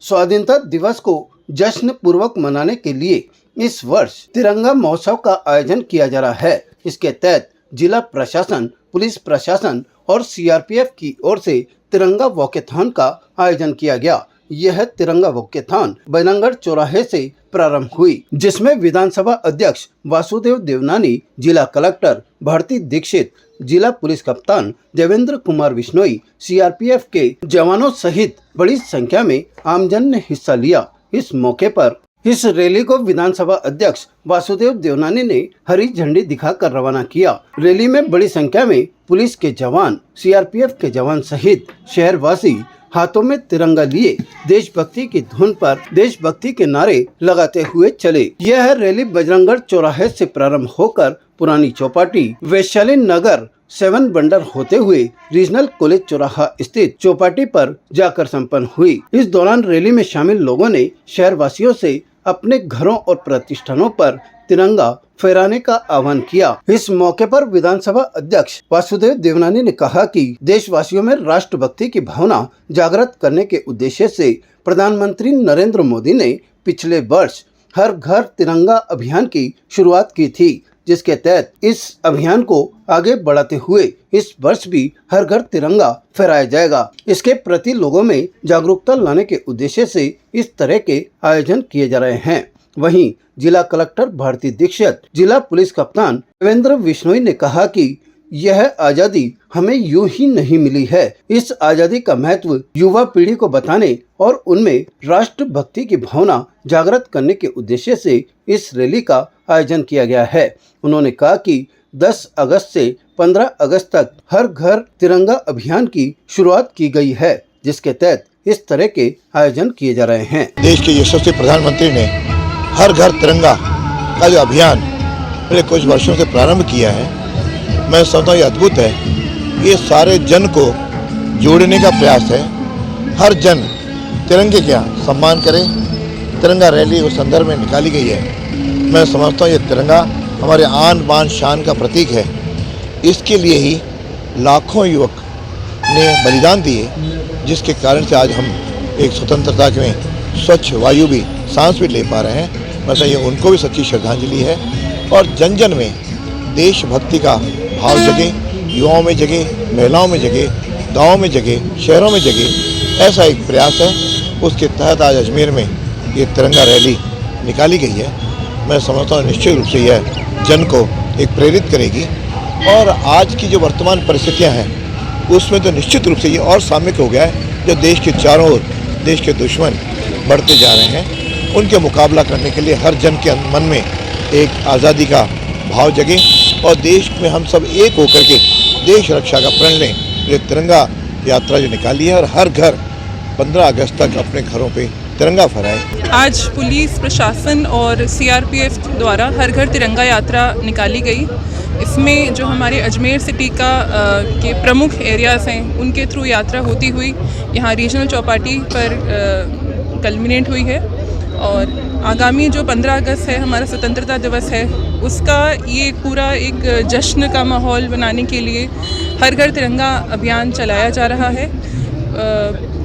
स्वाधीनता दिवस को जश्न पूर्वक मनाने के लिए इस वर्ष तिरंगा महोत्सव का आयोजन किया जा रहा है। इसके तहत जिला प्रशासन, पुलिस प्रशासन और सीआरपीएफ की ओर से तिरंगा वॉकेथॉन का आयोजन किया गया। यह तिरंगा वॉकेथॉन बैनंगढ़ चौराहे से प्रारंभ हुई, जिसमें विधानसभा अध्यक्ष वासुदेव देवनानी, जिला कलेक्टर भारती दीक्षित, जिला पुलिस कप्तान देवेंद्र कुमार बिश्नोई, सीआरपीएफ के जवानों सहित बड़ी संख्या में आमजन ने हिस्सा लिया। इस मौके पर इस रैली को विधानसभा अध्यक्ष वासुदेव देवनानी ने हरी झंडी दिखाकर रवाना किया। रैली में बड़ी संख्या में पुलिस के जवान, सीआरपीएफ के जवान सहित शहरवासी हाथों में तिरंगा लिए देशभक्ति की धुन पर देशभक्ति के नारे लगाते हुए चले। यह रैली बजरंगगढ़ चौराहे से प्रारंभ होकर पुरानी चौपाटी, वैशाली नगर, 7 बंडर होते हुए रीजनल कॉलेज चौराहा स्थित चौपाटी पर जाकर संपन्न हुई। इस दौरान रैली में शामिल लोगों ने शहरवासियों से अपने घरों और प्रतिष्ठानों पर तिरंगा फहराने का आह्वान किया। इस मौके पर विधानसभा अध्यक्ष वासुदेव देवनानी ने कहा कि देशवासियों में राष्ट्रभक्ति की भावना जागृत करने के उद्देश्य से प्रधानमंत्री नरेंद्र मोदी ने पिछले वर्ष हर घर तिरंगा अभियान की शुरुआत की थी, जिसके तहत इस अभियान को आगे बढ़ाते हुए इस वर्ष भी हर घर तिरंगा फहराया जाएगा। इसके प्रति लोगों में जागरूकता लाने के उद्देश्य से इस तरह के आयोजन किए जा रहे हैं। वहीं जिला कलेक्टर भारती दीक्षित, जिला पुलिस कप्तान देवेंद्र बिश्नोई ने कहा कि यह आजादी हमें यूं ही नहीं मिली है। इस आजादी का महत्व युवा पीढ़ी को बताने और उनमें राष्ट्रभक्ति की भावना जागृत करने के उद्देश्य से इस रैली का आयोजन किया गया है। उन्होंने कहा कि 10 अगस्त से 15 अगस्त तक हर घर तिरंगा अभियान की शुरुआत की गई है, जिसके तहत इस तरह के आयोजन किए जा रहे हैं। देश के यशस्वी प्रधानमंत्री ने हर घर तिरंगा का जो अभियान पिछले कुछ वर्षों से प्रारंभ किया है, मैं समझता हूँ ये अद्भुत है। ये सारे जन को जोड़ने का प्रयास है। हर जन तिरंगे का सम्मान करे। तिरंगा रैली उस संदर्भ में निकाली गई है। मैं समझता हूँ ये तिरंगा हमारे आन बान शान का प्रतीक है। इसके लिए ही लाखों युवक ने बलिदान दिए, जिसके कारण से आज हम एक स्वतंत्रता में स्वच्छ वायु भी, सांस भी ले पा रहे हैं। मतलब ये उनको भी सच्ची श्रद्धांजलि है। और जन जन में देशभक्ति का भाव जगे, युवाओं में जगे, महिलाओं में जगे, गाँव में जगे, शहरों में जगे, ऐसा एक प्रयास है। उसके तहत आज अजमेर में ये तिरंगा रैली निकाली गई है। मैं समझता हूँ निश्चित रूप से यह जन को एक प्रेरित करेगी। और आज की जो वर्तमान परिस्थितियाँ हैं उसमें तो निश्चित रूप से ये और सामयिक हो गया है। जो देश के चारों ओर देश के दुश्मन बढ़ते जा रहे हैं, उनके मुकाबला करने के लिए हर जन के मन में एक आज़ादी का भाव जगे और देश में हम सब एक होकर के देश रक्षा का प्रण लें। ये तिरंगा यात्रा जो निकाली है और हर घर 15 अगस्त तक अपने घरों पे तिरंगा फहराए। आज पुलिस प्रशासन और सीआरपीएफ द्वारा हर घर तिरंगा यात्रा निकाली गई। इसमें जो हमारे अजमेर सिटी का के प्रमुख एरियाज़ हैं उनके थ्रू यात्रा होती हुई यहाँ रीजनल चौपाटी पर कल्मिनेट हुई है। और आगामी जो 15 अगस्त है, हमारा स्वतंत्रता दिवस है, उसका ये पूरा एक जश्न का माहौल बनाने के लिए हर घर तिरंगा अभियान चलाया जा रहा है।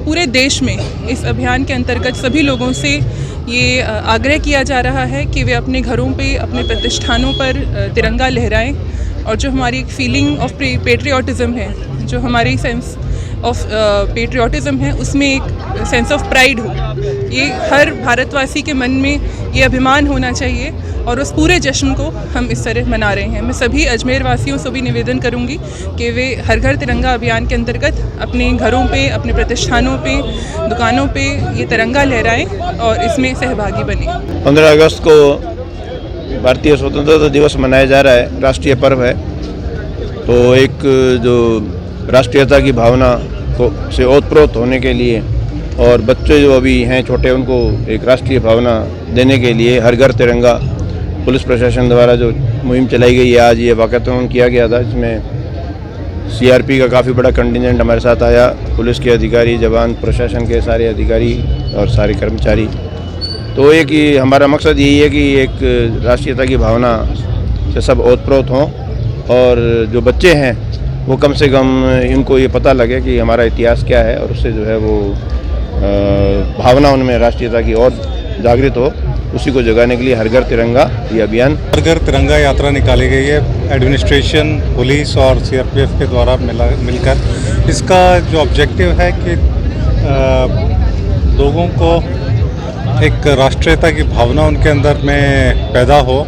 पूरे देश में इस अभियान के अंतर्गत सभी लोगों से ये आग्रह किया जा रहा है कि वे अपने घरों पे, अपने प्रतिष्ठानों पर तिरंगा लहराएं। और जो हमारी एक फीलिंग ऑफ पेट्रियाटिज़म है, जो हमारी सेंस ऑफ पेट्रियाटिज़म है, उसमें एक सेंस ऑफ प्राइड हो, ये हर भारतवासी के मन में ये अभिमान होना चाहिए। और उस पूरे जश्न को हम इस तरह मना रहे हैं। मैं सभी अजमेर वासियों से भी निवेदन करूंगी कि वे हर घर तिरंगा अभियान के अंतर्गत अपने घरों पे, अपने प्रतिष्ठानों पे, दुकानों पे ये तिरंगा लहराएं और इसमें सहभागी बने। 15 अगस्त को भारतीय स्वतंत्रता दिवस मनाया जा रहा है, राष्ट्रीय पर्व है। तो एक जो राष्ट्रीयता की भावना को से ओतप्रोत होने के लिए और बच्चे जो अभी हैं छोटे, उनको एक राष्ट्रीय भावना देने के लिए हर घर तिरंगा पुलिस प्रशासन द्वारा जो मुहिम चलाई गई है, आज ये वाकयातन किया गया था। इसमें सीआरपी का काफ़ी बड़ा कंटिजेंट हमारे साथ आया, पुलिस के अधिकारी, जवान, प्रशासन के सारे अधिकारी और सारे कर्मचारी। तो एक ही हमारा मकसद यही है कि एक राष्ट्रीयता की भावना से सब ओतप्रोत हों और जो बच्चे हैं वो कम से कम इनको ये पता लगे कि हमारा इतिहास क्या है और उससे जो है वो भावना उनमें राष्ट्रीयता की और जागृत हो, उसी को जगाने के लिए हर घर तिरंगा ये अभियान हर घर तिरंगा यात्रा निकाली गई है। एडमिनिस्ट्रेशन, पुलिस और सीआरपीएफ के द्वारा मिलकर इसका जो ऑब्जेक्टिव है कि लोगों को एक राष्ट्रीयता की भावना उनके अंदर में पैदा हो।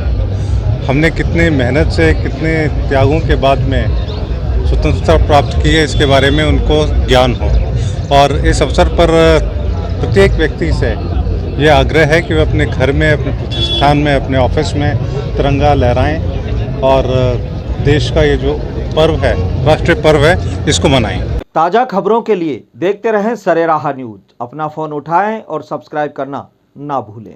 हमने कितनी मेहनत से, कितने त्यागों के बाद में स्वतंत्रता प्राप्त की है, इसके बारे में उनको ज्ञान हो। और इस अवसर पर प्रत्येक व्यक्ति से ये आग्रह है कि वे अपने घर में, अपने प्रतिष्ठान में, अपने ऑफिस में तिरंगा लहराएं और देश का ये जो पर्व है, राष्ट्रीय पर्व है, इसको मनाएं। ताज़ा खबरों के लिए देखते रहें सरेराह न्यूज़। अपना फ़ोन उठाएं और सब्सक्राइब करना ना भूलें।